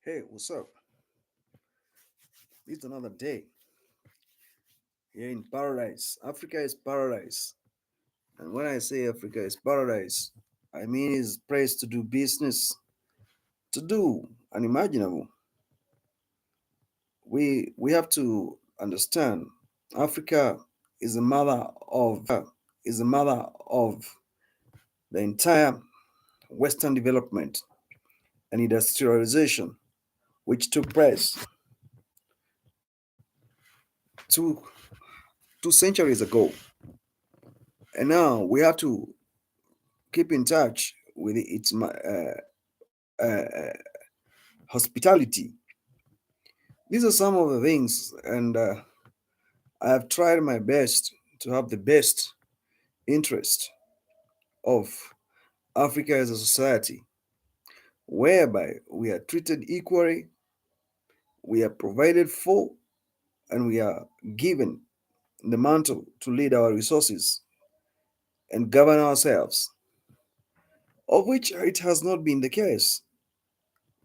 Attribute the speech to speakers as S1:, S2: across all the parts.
S1: Hey, what's up? It's another day here in paradise. Africa is paradise. And when I say Africa is paradise, I mean it's a place to do business, to do unimaginable. We have to understand Africa is the mother of the entire Western development and industrialization, which took place two 2 centuries ago. And now we have to keep in touch with its hospitality. These are some of the things, and I have tried my best to have the best interest of Africa as a society, whereby we are treated equally, we are provided for, and we are given the mantle to lead our resources and govern ourselves, of which it has not been the case.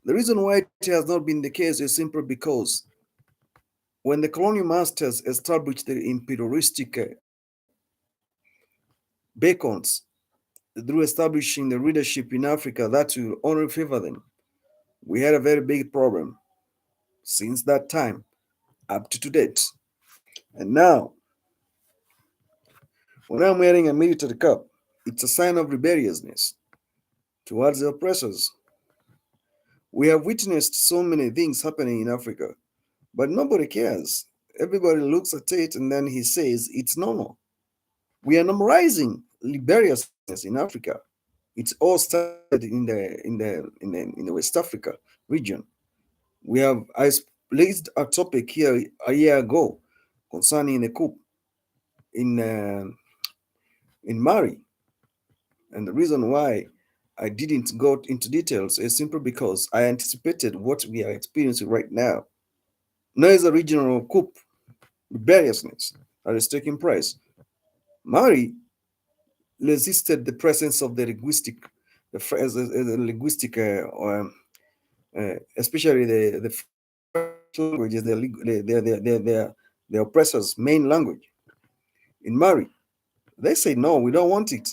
S1: The reason why it has not been the case is simply because when the colonial masters established their imperialistic beacons through establishing the leadership in Africa that will only favor them, we had a very big problem since that time up to date. And now, when I'm wearing a military cap, it's a sign of rebelliousness towards the oppressors. We have witnessed so many things happening in Africa, but nobody cares. Everybody looks at it and then he says it's normal. We are normalizing rebelliousness in Africa. It's all started in the West Africa region. I raised a topic here a year ago concerning the coup in uh, in Mali, and the reason why I didn't go into details is simply because I anticipated what we are experiencing right now. Now is a regional coup, rebelliousness that is taking place. Mali resisted the presence of the linguistic, especially the French language is the oppressor's main language. In Mali, they say no, we don't want it.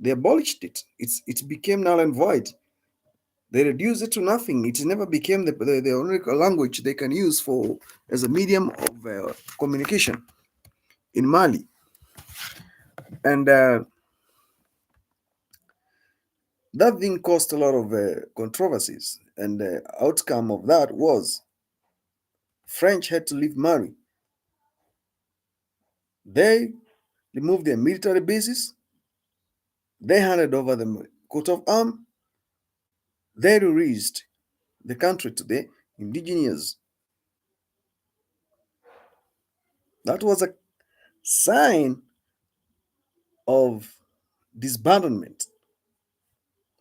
S1: They abolished it. It became null and void. They reduced it to nothing. It never became the only language they can use for as a medium of communication in Mali. And that thing caused a lot of controversies. And the outcome of that was French had to leave Mali. They removed their military bases. They handed over the coat of arms. They released the country to the indigenous. That was a sign of disbandment,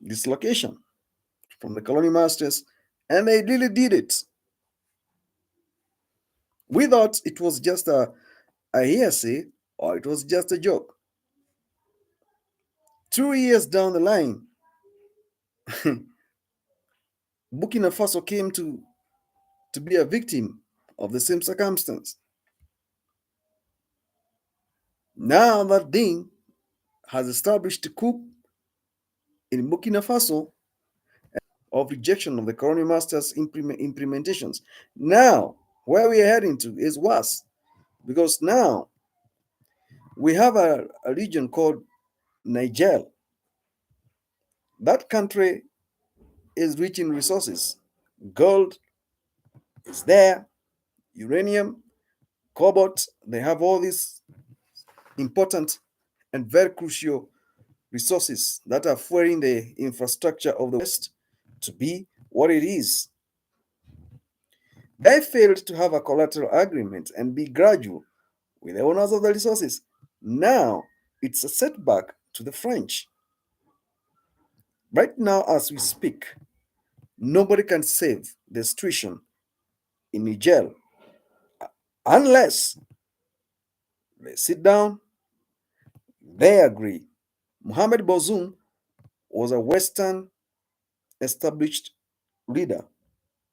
S1: dislocation from the colonial masters, and they really did it. We thought it was just a hearsay or it was just a joke. 2 years down the line, Burkina Faso came to be a victim of the same circumstance. Now that thing has established a coup in Burkina Faso of rejection of the colonial masters' implementations. Now, where we are heading to is worse because now we have a region called Niger. That country is rich in resources. Gold is there, uranium, cobalt. They have all these important and very crucial resources that are fueling the infrastructure of the West to be what it is. They failed to have a collateral agreement and be gradual with the owners of the resources. Now it's a setback to the French. Right now, as we speak, nobody can save the situation in Niger unless they sit down, they agree. Mohamed Bazoum was a Western established leader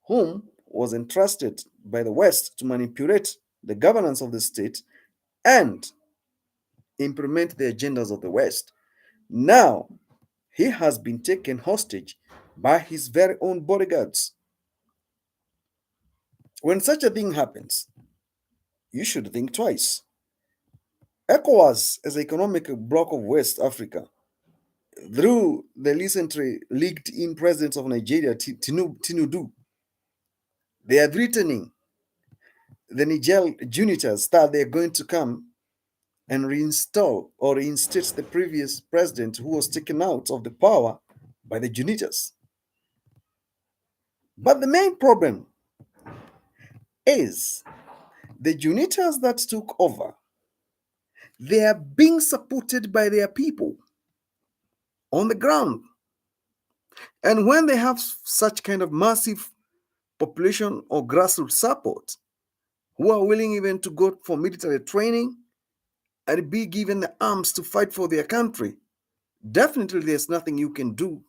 S1: whom was entrusted by the West to manipulate the governance of the state and implement the agendas of the West. Now, he has been taken hostage by his very own bodyguards. When such a thing happens, you should think twice. ECOWAS, as an economic bloc of West Africa, through the recently leaked in president of Nigeria, Tinubu, they are threatening the Niger JUNITAs that they're going to come and reinstall or reinstate the previous president who was taken out of the power by the JUNITAs. But the main problem is the JUNITAs that took over, they are being supported by their people on the ground. And when they have such kind of massive population or grassroots support, who are willing even to go for military training and be given the arms to fight for their country, definitely there's nothing you can do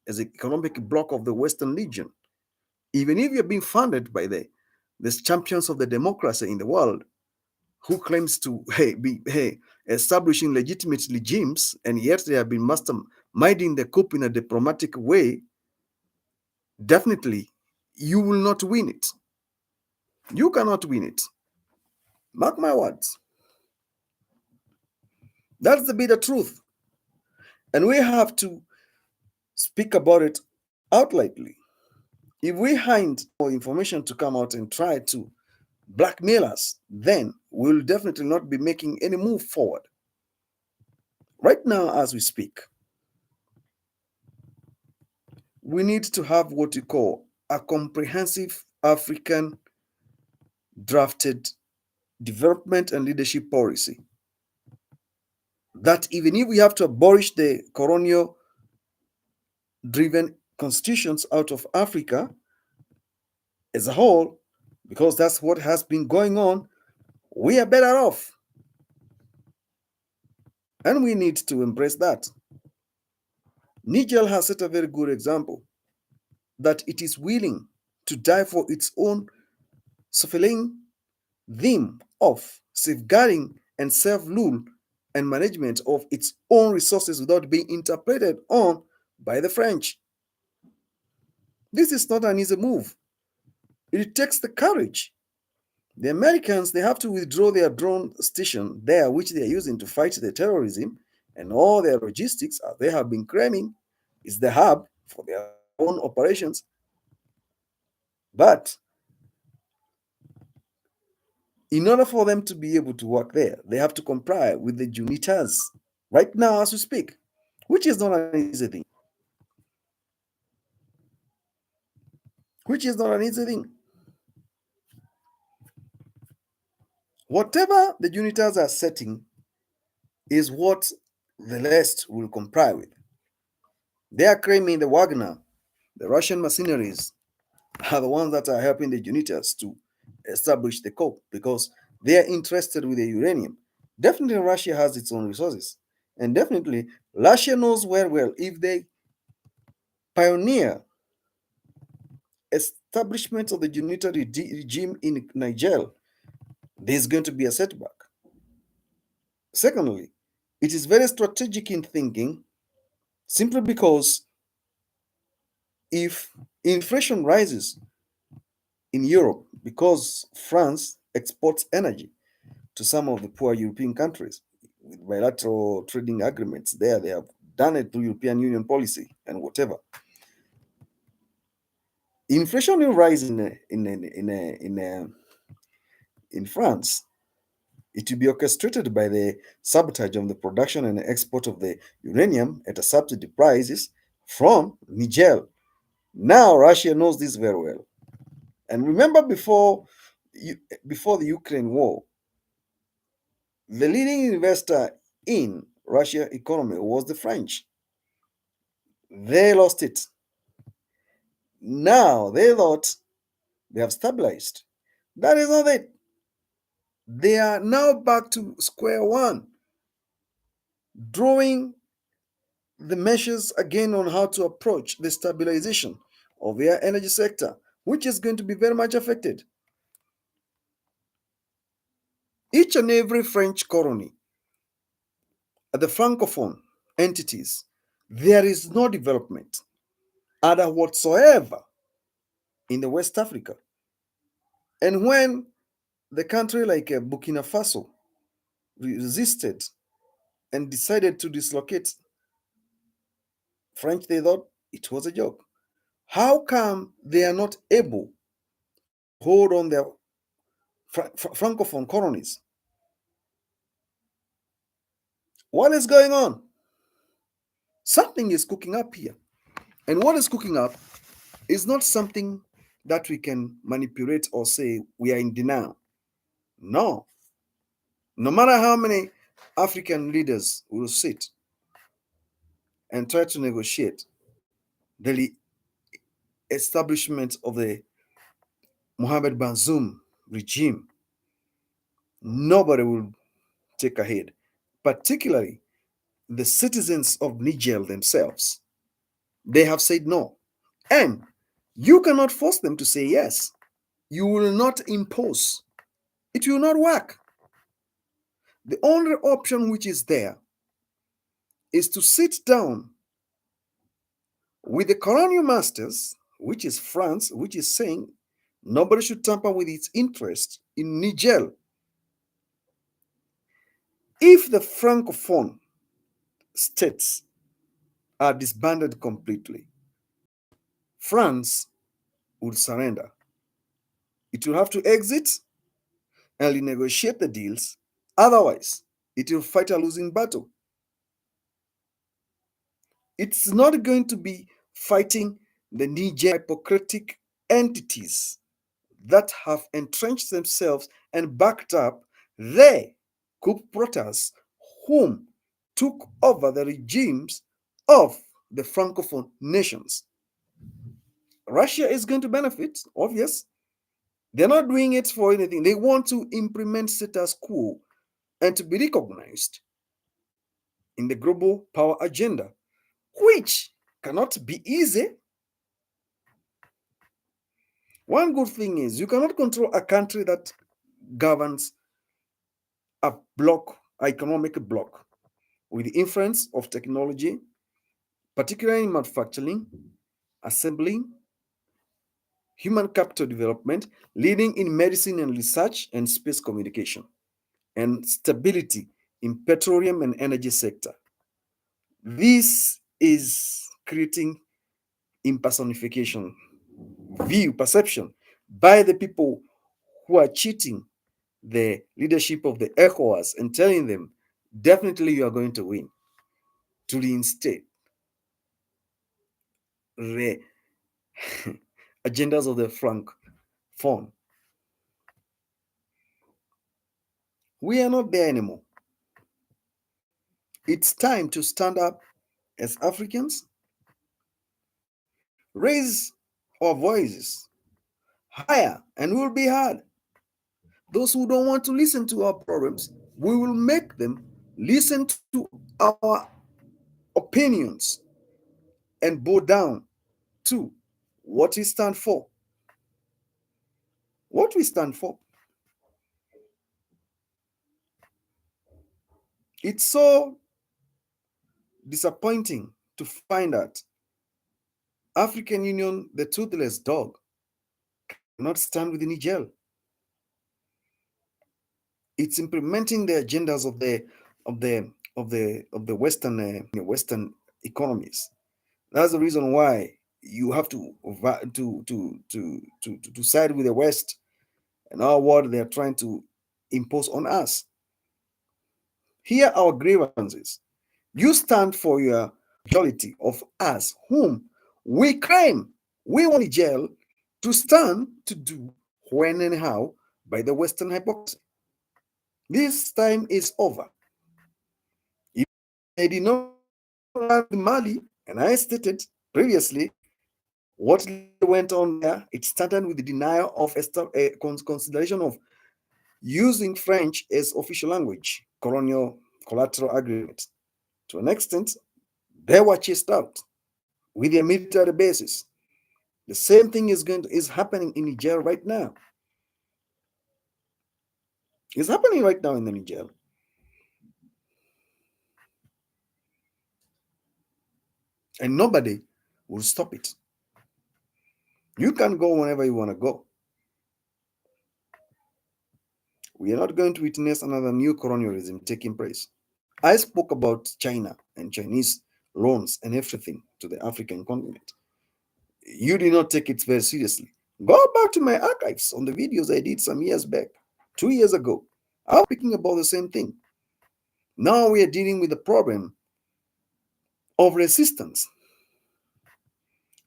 S1: as an economic bloc of the Western Legion. Even if you're being funded by the champions of the democracy in the world, who claims to be establishing legitimate regimes, and yet they have been masterminding the coup in a diplomatic way, definitely you will not win it. You cannot win it. Mark my words. That's the bitter truth. And we have to speak about it outrightly. If we hide more information to come out and try to blackmail us, then we'll definitely not be making any move forward. Right now, as we speak, we need to have what we call a comprehensive African drafted development and leadership policy. That even if we have to abolish the colonial driven constitutions out of Africa as a whole, because that's what has been going on, we are better off. And we need to embrace that. Niger has set a very good example that it is willing to die for its own fulfilling theme of safeguarding and self-rule and management of its own resources without being interpreted on by the French. This is not an easy move. It takes the courage. The Americans, they have to withdraw their drone station there, which they are using to fight the terrorism, and all their logistics, as they have been claiming, is the hub for their own operations. But in order for them to be able to work there, they have to comply with the JUNITAs right now as we speak, which is not an easy thing. Which is not an easy thing. Whatever the JUNITAs are setting is what the rest will comply with. They are claiming the Wagner, the Russian mercenaries, are the ones that are helping the JUNITAs to establish the coup because they are interested with the uranium. Definitely, Russia has its own resources. And definitely, Russia knows very well if they pioneer establishment of the JUNITA regime in Niger, there's going to be a setback. Secondly, it is very strategic in thinking simply because if inflation rises in Europe because France exports energy to some of the poor European countries with bilateral trading agreements, there they have done it through European Union policy and whatever. Inflation will rise in France. It will be orchestrated by the sabotage of the production and export of the uranium at a subsidy prices from Niger. Now Russia knows this very well. And remember before the Ukraine war, the leading investor in Russia economy was the French. They lost it. Now they thought they have stabilized. That is not it. They are now back to square one, drawing the measures again on how to approach the stabilization of their energy sector, which is going to be very much affected. Each and every French colony, the Francophone entities, there is no development other whatsoever in the West Africa. And when the country like Burkina Faso resisted and decided to dislocate French, they thought it was a joke. How come they are not able to hold on their Francophone colonies? What is going on? Something is cooking up here. And what is cooking up is not something that we can manipulate or say we are in denial. No. No matter how many African leaders will sit and try to negotiate the establishment of the Mohamed Bazoum regime, nobody will take a head, particularly the citizens of Niger themselves. They have said no. And you cannot force them to say yes. You will not impose. It will not work. The only option which is there is to sit down with the colonial masters, which is France, which is saying nobody should tamper with its interest in Niger. If the Francophone states are disbanded completely, France would surrender. It will have to exit and renegotiate the deals. Otherwise, it will fight a losing battle. It's not going to be fighting the Niger hypocritic entities that have entrenched themselves and backed up the coup plotters whom took over the regimes of the Francophone nations. Russia is going to benefit, obvious. They're not doing it for anything. They want to implement status quo and to be recognized in the global power agenda, which cannot be easy. One good thing is you cannot control a country that governs a block, economic block, with the influence of technology, particularly in manufacturing, assembling, human capital development, leading in medicine and research and space communication, and stability in petroleum and energy sector. This is creating impersonification, view, perception by the people who are cheating the leadership of the ECOWAS and telling them, definitely you are going to win, to reinstate the agendas of the Francophone. We are not there anymore. It's time to stand up as Africans, raise our voices higher, and we'll be heard. Those who don't want to listen to our problems, we will make them listen to our opinions and bow down to what we stand for. What we stand for. It's so disappointing to find that African Union, the toothless dog, cannot stand with Niger. It's implementing the agendas of the Western economies. That's the reason why you have to side with the West and our what they are trying to impose on us. Here are our grievances. You stand for your majority of us, whom we claim we want jail to stand to do when and how by the Western hypocrisy. This time is over. If they did not land Mali, and I stated previously what went on there, it started with the denial of consideration of using French as official language, colonial collateral agreement. To an extent, they were chased out with their military bases. The same thing is happening in Niger right now. It's happening right now in the Niger. And nobody will stop it. You can go whenever you want to go. We are not going to witness another new colonialism taking place. I spoke about China and Chinese loans and everything to the African continent. You did not take it very seriously. Go back to my archives on the videos I did some years back, 2 years ago. I was speaking about the same thing. Now we are dealing with the problem of resistance.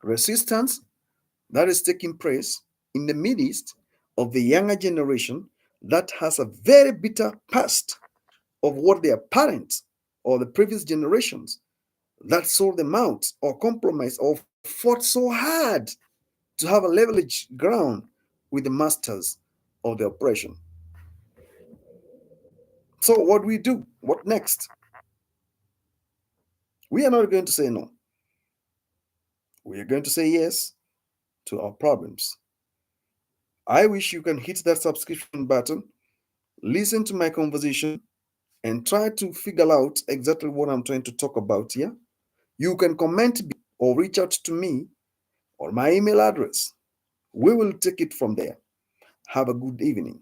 S1: Resistance that is taking place in the midst of the younger generation that has a very bitter past of what their parents or the previous generations that sold them out or compromised or fought so hard to have a leverage ground with the masters of the oppression. So, what do we do? What next? We are not going to say no. We are going to say yes to our problems. I wish you can hit that subscription button, listen to my conversation, and try to figure out exactly what I'm trying to talk about here. You can comment or reach out to me or my email address. We will take it from there. Have a good evening.